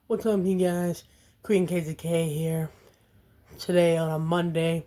What's up, you guys? Queen KZK here. Today on a Monday,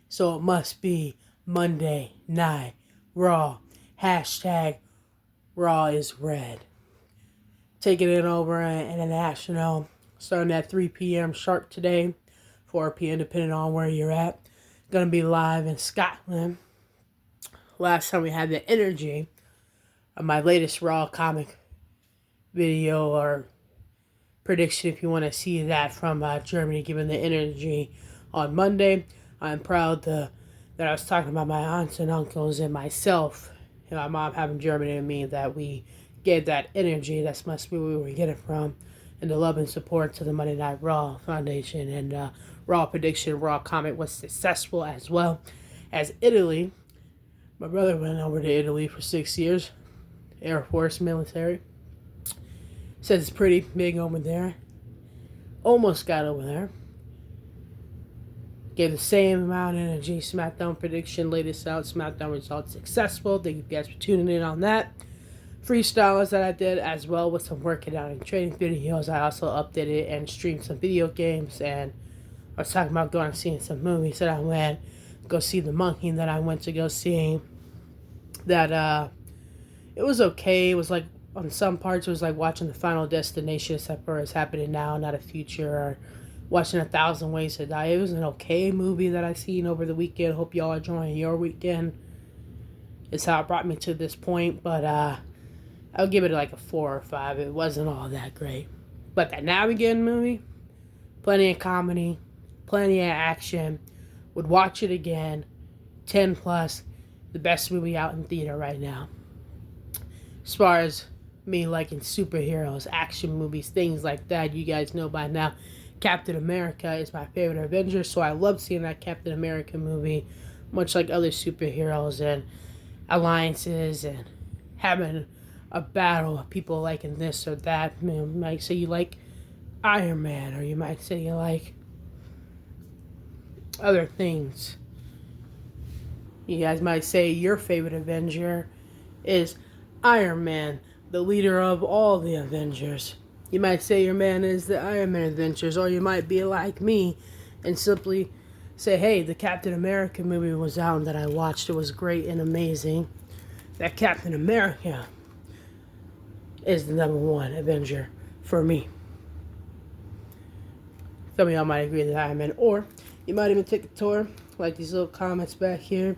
so it must be Monday Night Raw. Hashtag Raw is red. Taking it over international, starting at 3 p.m. sharp today, 4 p.m. depending on where you're at. Gonna be live in Scotland. Last time we had the energy of my latest Raw comic video or prediction if you want to see that from Germany, given the energy on Monday. I'm proud that I was talking about my aunts and uncles and myself and my mom having Germany and me, that we gave that energy. That must be where we were getting from. And the love and support to the Monday Night Raw Foundation. And Raw prediction, Raw comic was successful as well as Italy. My brother went over to Italy for 6 years. Air Force, military. Says it's pretty big over there. Almost got over there. Gave the same amount of energy. SmackDown prediction, latest out. SmackDown results successful. Thank you guys for tuning in on that. Freestyles that I did as well with some working out and training videos. I also updated and streamed some video games. And I was talking about going and seeing some movies that I went. Go see The Monkey that I went to go see. That it was okay. It was like, on some parts, it was like watching the Final Destination, except for it's happening now, not a future, or watching 1,000 Ways to Die. It was an okay movie that I seen over the weekend. Hope y'all are enjoying your weekend. It's how it brought me to this point, but I'll give it like a 4 or 5. It wasn't all that great. But that Now Again movie, plenty of comedy, plenty of action. Would watch it again. 10 plus, the best movie out in theater right now. As far as me liking superheroes, action movies, things like that, you guys know by now, Captain America is my favorite Avenger, so I love seeing that Captain America movie, much like other superheroes and alliances and having a battle of people liking this or that. You might say you like Iron Man, or you might say you like other things. You guys might say your favorite Avenger is Iron Man, the leader of all the Avengers. You might say your man is the Iron Man Avengers, or you might be like me and simply say, hey, the Captain America movie was out that I watched. It was great and amazing. That Captain America is the number one Avenger for me. Some of y'all might agree that Iron Man, or you might even take a tour, like these little comments back here.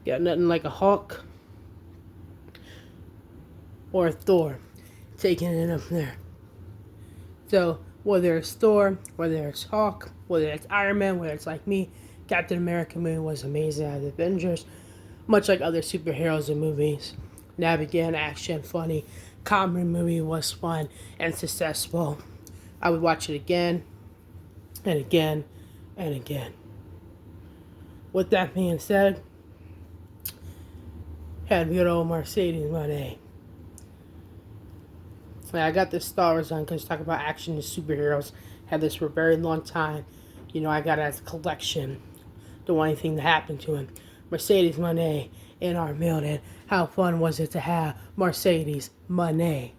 Got nothing like a Hulk or Thor, taking it up there. So whether it's Thor, whether it's Hulk, whether it's Iron Man, whether it's like me, Captain America movie was amazing as Avengers, much like other superheroes and movies. Now again, action, funny, comedy movie was fun and successful. I would watch it again and again and again. With that being said, had good old Mercedes money. I got this Star Wars on because talking about action and superheroes. Had this for a very long time. You know, I got it as a collection. Don't want anything to happen to him. Mercedes money in our building. How fun was it to have Mercedes money?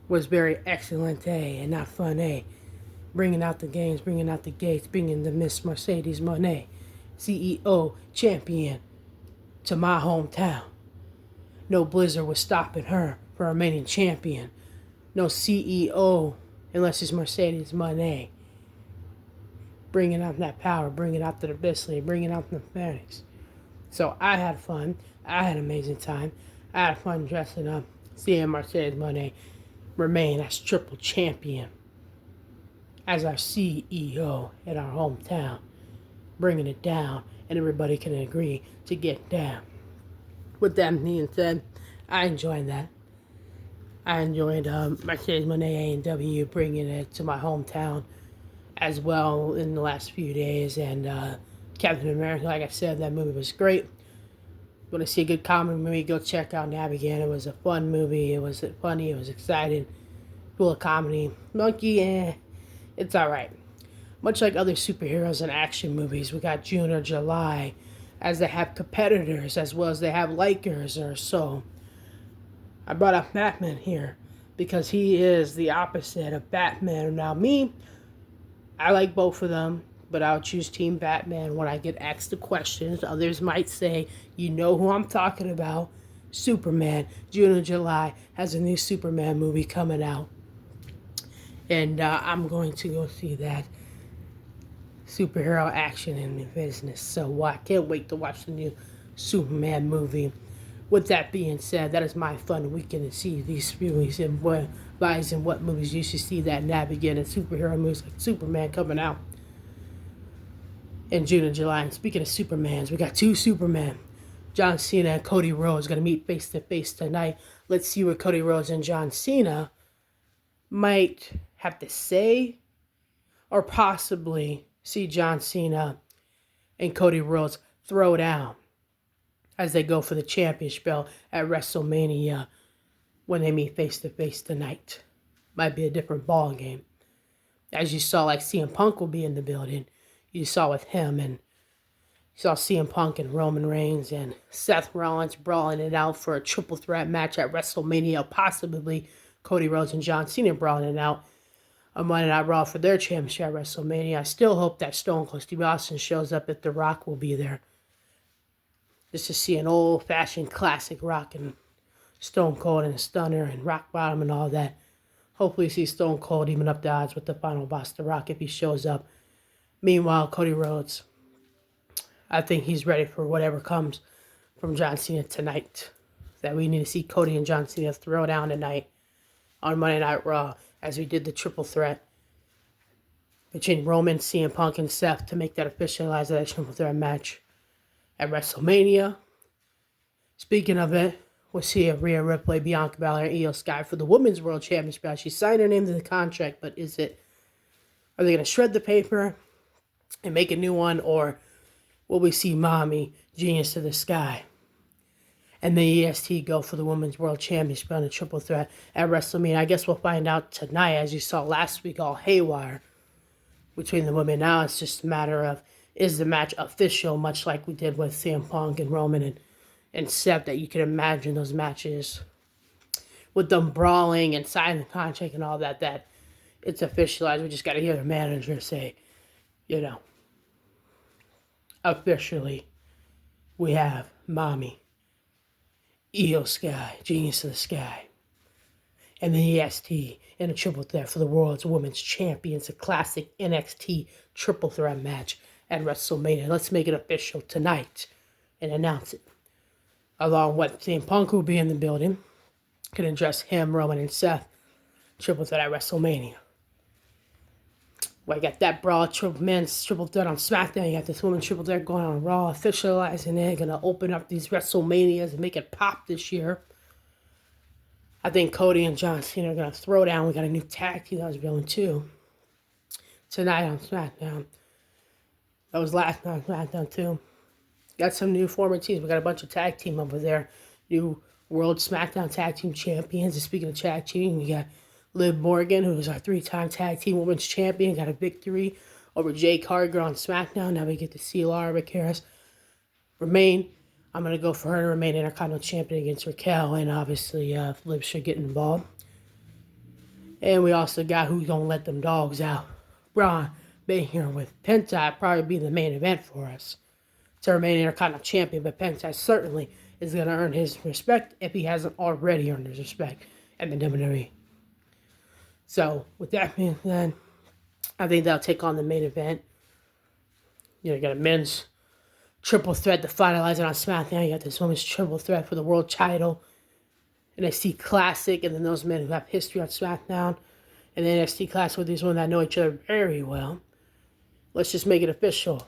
Was very excellent day and not fun day. Bringing out the games, bringing out the gates, bringing the Miss Mercedes money, CEO champion, to my hometown. No Blizzard was stopping her for remaining champion. No CEO unless it's Mercedes money. Bringing out that power, bringing out the Bisley, bringing out the Phoenix. So I had fun. I had an amazing time. I had fun dressing up, seeing Mercedes money remain as triple champion, as our CEO in our hometown, bringing it down, and everybody can agree to get down. With that being said, I enjoyed that. I enjoyed Mercedes Moné A&W bringing it to my hometown as well in the last few days. And Captain America, like I said, that movie was great. Want to see a good comedy movie, go check out Navigator. It was a fun movie. It was funny. It was exciting. Full of comedy. Monkey, it's alright. Much like other superheroes and action movies, we got June or July, as they have competitors as well as they have likers or so. I brought up Batman here. because he is the opposite of Batman. Now, me, I like both of them, but I'll choose Team Batman when I get asked the questions. Others might say, you know who I'm talking about. Superman. June and July has a new Superman movie coming out. And I'm going to go see that superhero action in the business. So I can't wait to watch the new Superman movie. With that being said, that is my fun weekend to see these movies and what buys and what movies you should see that now begin and superhero movies like Superman coming out in June and July. And speaking of Supermans, we got two Supermen. John Cena and Cody Rhodes going to meet face to face tonight. Let's see what Cody Rhodes and John Cena might have to say, or possibly see John Cena and Cody Rhodes throw down as they go for the championship belt at WrestleMania when they meet face to face tonight. Might be a different ball game. As you saw, like CM Punk will be in the building. You saw with him, and you saw CM Punk and Roman Reigns and Seth Rollins brawling it out for a triple threat match at WrestleMania. Possibly Cody Rhodes and John Cena brawling it out on Monday Night Raw for their championship at WrestleMania. I still hope that Stone Cold Steve Austin shows up if The Rock will be there. Just to see an old-fashioned classic Rock and Stone Cold and Stunner and Rock Bottom and all that. Hopefully see Stone Cold even up the odds with the final boss, The Rock, if he shows up. Meanwhile, Cody Rhodes, I think he's ready for whatever comes from John Cena tonight. That we need to see Cody and John Cena throw down tonight on Monday Night Raw as we did the triple threat between Roman, CM Punk, and Seth to make that officialized that triple threat match at WrestleMania. Speaking of it, we'll see Rhea Ripley, Bianca Belair, and Io Sky for the Women's World Championship. She signed her name to the contract, but are they going to shred the paper and make a new one, or will we see Mommy, Genius of the Sky, and the EST go for the Women's World Championship on a triple threat at WrestleMania? I guess we'll find out tonight. As you saw last week, all haywire between the women. Now it's just a matter of, is the match official, much like we did with CM Punk and Roman and Seth, that you can imagine those matches with them brawling and signing the contract and all that it's officialized. We just got to hear the manager say, officially, we have Mommy, Io Sky, Genius of the Sky, and the EST in a triple threat for the World's Women's Champions, a classic NXT triple threat match at WrestleMania. Let's make it official tonight and announce it. Along with CM Punk will be in the building. Can address him, Roman, and Seth. Triple threat at WrestleMania. Well, you got that brawl, men's triple threat on SmackDown. You got this women's triple threat going on Raw, officializing it. Going to open up these WrestleManias and make it pop this year. I think Cody and John Cena are going to throw down. We got a new tag team that was building too tonight on SmackDown. That was last night on SmackDown too. Got some new former teams. We got a bunch of tag team over there. New World SmackDown Tag Team Champions. And speaking of tag team, we got Liv Morgan, who was our 3-time Tag Team Women's Champion, got a victory over Jade Cargill on SmackDown. Now we get to see Lara Raquel remain. I'm going to go for her to remain Intercontinental Champion against Raquel, and obviously Liv should get involved. And we also got who's going to let them dogs out. Braun being here with Penta probably be the main event for us to remain Intercontinental Champion, but Penta certainly is going to earn his respect if he hasn't already earned his respect at the WWE. So, with that being said, I think they'll take on the main event. You got a men's triple threat to finalize it on SmackDown. You got this women's triple threat for the world title. NXT Classic, and then those men who have history on SmackDown. And the NXT Classic with these women that know each other very well. Let's just make it official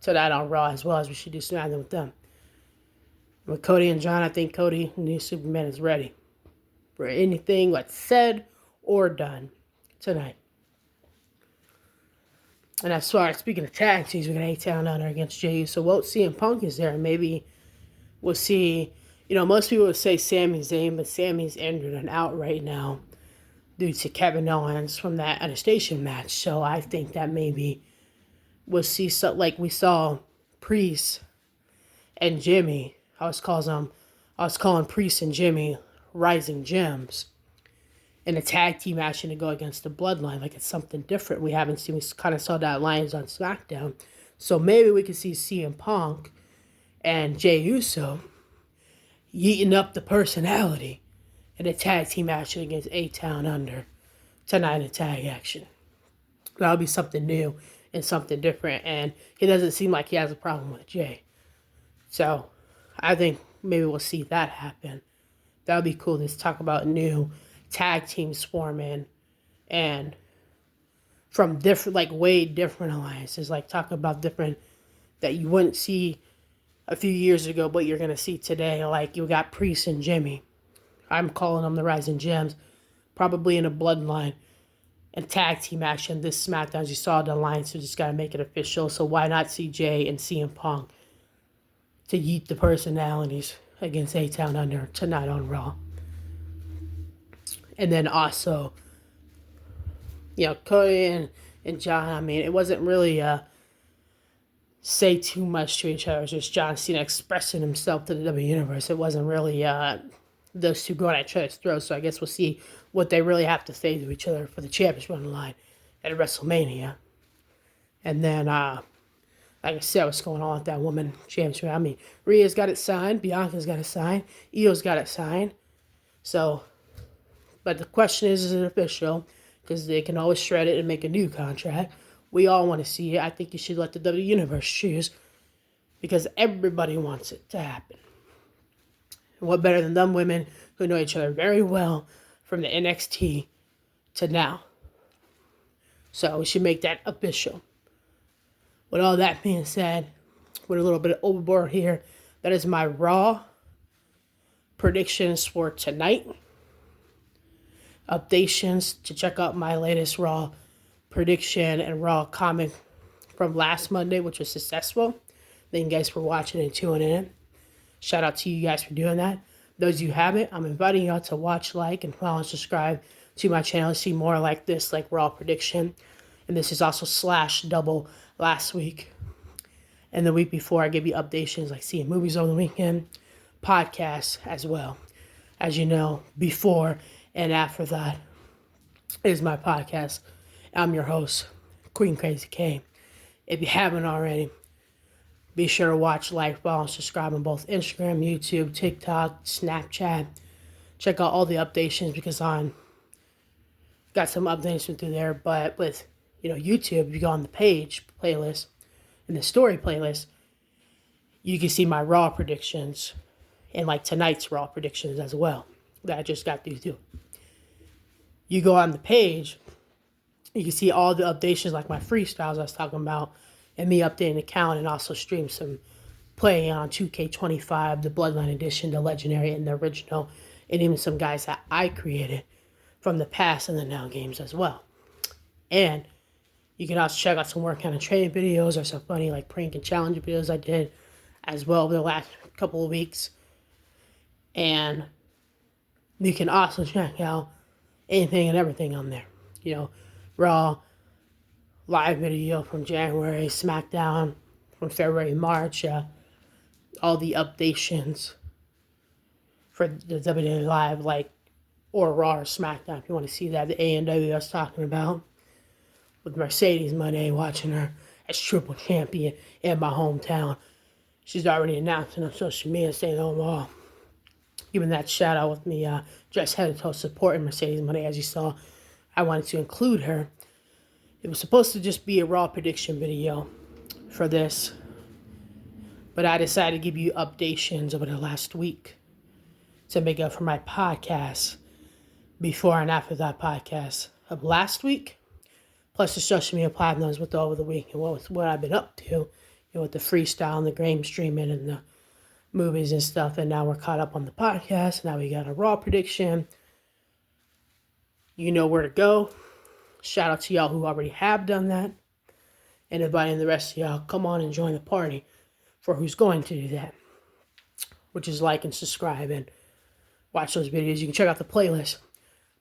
tonight on Raw, as well as we should do SmackDown with them. With Cody and John, I think Cody, the new Superman, is ready for anything that's said or done tonight. And as far as speaking of tag teams, we're going to A-Town down there against Jey Uso. Well, CM Punk is there. Maybe we'll see. Most people would say Sami Zayn, but Sami's injured and out right now due to Kevin Owens from that Anastasia match. So I think that maybe we'll see something like we saw Priest and Jimmy. I was calling Priest and Jimmy Rising Gems in a tag team action to go against the Bloodline. Like, it's something different we haven't seen. We kind of saw that Lions on SmackDown. So maybe we could see CM Punk and Jey Uso yeeting up the personality in a tag team action against A-Town Under tonight in tag action. That'll be something new and something different. And he doesn't seem like he has a problem with Jey. So I think maybe we'll see that happen. That would be cool to talk about new tag teams forming and from different, like way different alliances. Like talk about different that you wouldn't see a few years ago, but you're going to see today. Like you got Priest and Jimmy. I'm calling them the Rising Gems. Probably in a Bloodline and tag team action this SmackDown. As you saw the alliance, so just got to make it official. So why not see Jey and CM Punk to yeet the personalities against A-Town Under tonight on Raw? And then also, Cody and John, I mean, it wasn't really say too much to each other. It was just John Cena expressing himself to the W Universe. It wasn't really those two going at each other's throats. So I guess we'll see what they really have to say to each other for the championship on the line at WrestleMania. And then, like I said, what's going on with that woman championship? I mean, Rhea's got it signed. Bianca's got it signed. Io's got it signed. So, but the question is it official? Because they can always shred it and make a new contract. We all want to see it. I think you should let the W Universe choose because everybody wants it to happen. And what better than them women who know each other very well from the NXT to now? So we should make that official. With all that being said, with a little bit of overboard here, that is my Raw predictions for tonight. Updations to check out my latest Raw prediction and Raw comment from last Monday, which was successful. Thank you guys for watching and tuning in. Shout out to you guys for doing that. Those of you who haven't, I'm inviting y'all to watch, like, and follow and subscribe to my channel to see more like this, like Raw prediction. And this is also /double last week. And the week before, I give you updates like seeing movies over the weekend, podcasts as well. As you know, before and after that is my podcast. I'm your host, Queen Krazy K. If you haven't already, be sure to watch, like, follow, and subscribe on both Instagram, YouTube, TikTok, Snapchat. Check out all the updates because on got some updates through there. But with YouTube, if you go on the page playlist and the story playlist, you can see my Raw predictions and like tonight's Raw predictions as well that I just got through too. You go on the page, you can see all the updates like my freestyles I was talking about and me updating the account and also stream some play on 2K25, the Bloodline Edition, the Legendary, and the Original, and even some guys that I created from the past and the now games as well. And you can also check out some work kind of training videos or some funny like prank and challenge videos I did as well over the last couple of weeks. And you can also check out anything and everything on there. Raw live video from January, SmackDown from February, March, all the updates for the WWE Live, like, or Raw or SmackDown, if you want to see that, the A&W I was talking about, with Mercedes Monday watching her as triple champion in my hometown. She's already announcing on social media, saying, giving that shout out with me, dressed head to toe supporting Mercedes Monday. As you saw, I wanted to include her. It was supposed to just be a Raw prediction video for this, but I decided to give you updates over the last week to make up for my podcast before and after that podcast of last week, plus the social media platforms with over the week and what I've been up to, with the freestyle and the game streaming and the movies and stuff. And now we're caught up on the podcast. Now we got a Raw prediction. You know where to go. Shout out to y'all who already have done that. And inviting the rest of y'all, come on and join the party for who's going to do that, which is like and subscribe and watch those videos. You can check out the playlist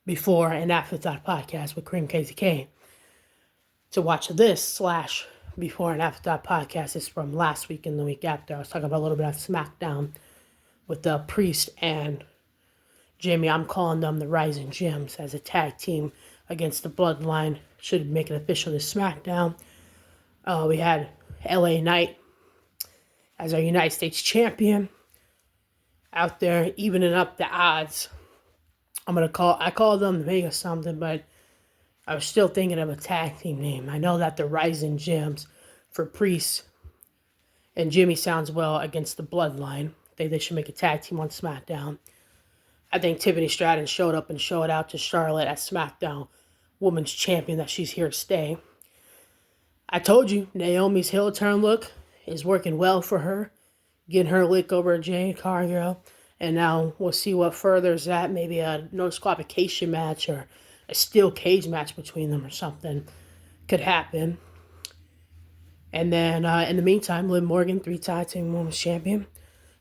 before and after that podcast with Cream KZK to watch this / before and after that podcast. Is from last week and the week after. I was talking about a little bit of SmackDown with the Priest and Jamie, I'm calling them the Rising Gems as a tag team against the Bloodline. Should make it official this SmackDown. We had LA Knight as our United States champion out there, evening up the odds. I call them Mega something, but I was still thinking of a tag team name. I know that the Rising Gems for Priest and Jimmy sounds well against the Bloodline. I think they should make a tag team on SmackDown. I think Tiffany Stratton showed up and showed out to Charlotte at SmackDown Women's Champion that she's here to stay. I told you, Naomi's heel turn look is working well for her. Getting her lick over Jade Cargill. And now we'll see what furthers that. Maybe a no disqualification match or a steel cage match between them or something could happen. And then in the meantime, Liv Morgan, 3-time Team Women's Champion.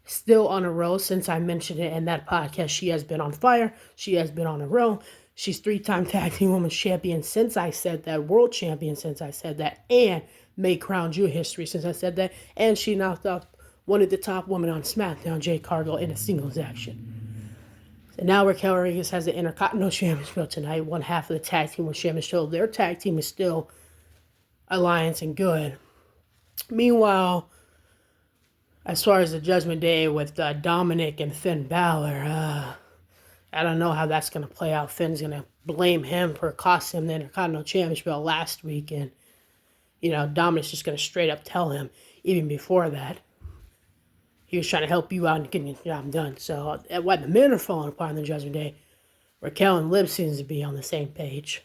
Still on a roll since I mentioned it in that podcast. She has been on fire. She has been on a roll. She's 3-time Tag Team Women's Champion since I said that. World Champion since I said that. And made Crown Jewel history since I said that. And she knocked off one of the top women on SmackDown, Jade Cargill, in a singles action. And now Raquel Rodriguez has the Intercontinental Championship tonight. One half of the Tag Team Women's Championship. Their tag team is still alliance and good. Meanwhile, as far as the Judgment Day with Dominic and Finn Balor, I don't know how that's going to play out. Finn's going to blame him for costing him the Intercontinental Championship last week. And, Dominic's just going to straight up tell him, even before that, he was trying to help you out and getting the job done. So, while the men are falling apart on the Judgment Day, Raquel and Liv seems to be on the same page.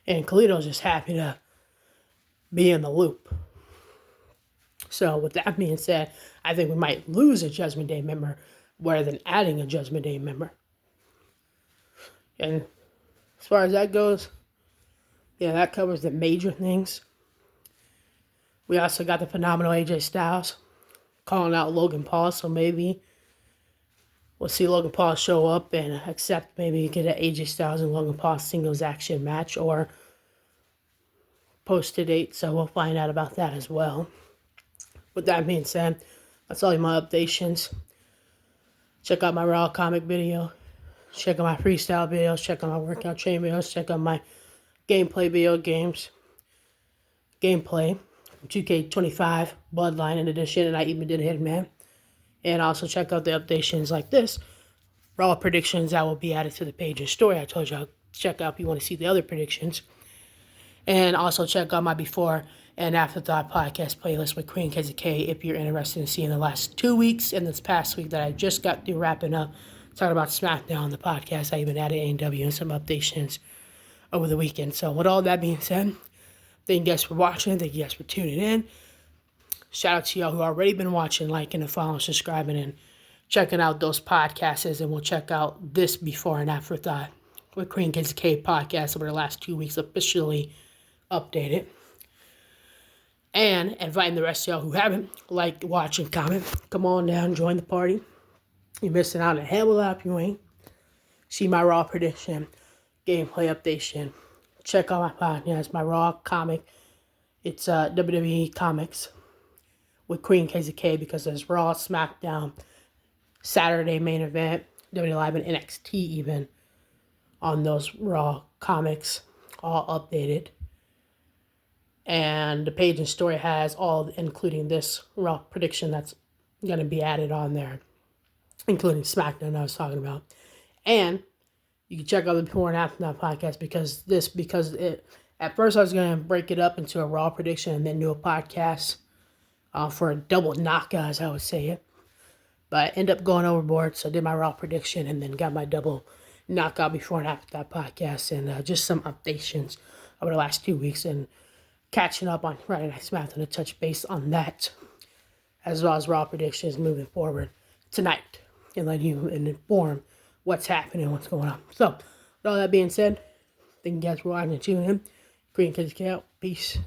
And Kalito's just happy to be in the loop. So, with that being said, I think we might lose a Judgment Day member rather than adding a Judgment Day member. And as far as that goes, that covers the major things. We also got the phenomenal AJ Styles calling out Logan Paul, so maybe we'll see Logan Paul show up and accept maybe get an AJ Styles and Logan Paul singles action match or post to date, so we'll find out about that as well. With that being said, that's all my updates. Check out my Raw comic video. Check out my freestyle videos. Check out my workout training videos. Check out my gameplay video games. Gameplay from 2K25 Bloodline Edition, and I even did Hitman. And also check out the updates like this. Raw predictions that will be added to the page and story. I told you I'll check out if you want to see the other predictions. And also check out my before and afterthought podcast playlist with Queen KZK if you're interested in seeing the last 2 weeks and this past week that I just got through wrapping up. Talking about SmackDown, the podcast. I even added AEW and some updates over the weekend. So with all that being said, thank you guys for watching. Thank you guys for tuning in. Shout out to y'all who already been watching, liking, and following, subscribing, and checking out those podcasts. And we'll check out this before and afterthought with Queen KZK podcast over the last 2 weeks officially updated. And inviting the rest of y'all who haven't liked, watch, and comment. Come on down, join the party. You're missing out on a hell of a lot if you ain't. See my Raw prediction, gameplay updation. Check out my podcast, my Raw comic. It's WWE Comics with Queen KZK because there's Raw, SmackDown, Saturday main event, WWE Live, and NXT even on those Raw comics, all updated. And the page and story has all, including this Raw prediction that's going to be added on there, including SmackDown I was talking about. And you can check out the before and after that podcast because at first I was going to break it up into a Raw prediction and then do a podcast for a double knockout, as I would say it. But I ended up going overboard, so I did my Raw prediction and then got my double knockout before and after that podcast and just some updates over the last 2 weeks and catching up on Friday Night SmackDown to touch base on that, as well as Raw predictions moving forward tonight and let you inform what's happening, what's going on. So, with all that being said, thank you guys for watching and tuning in. Green Kids out. Peace.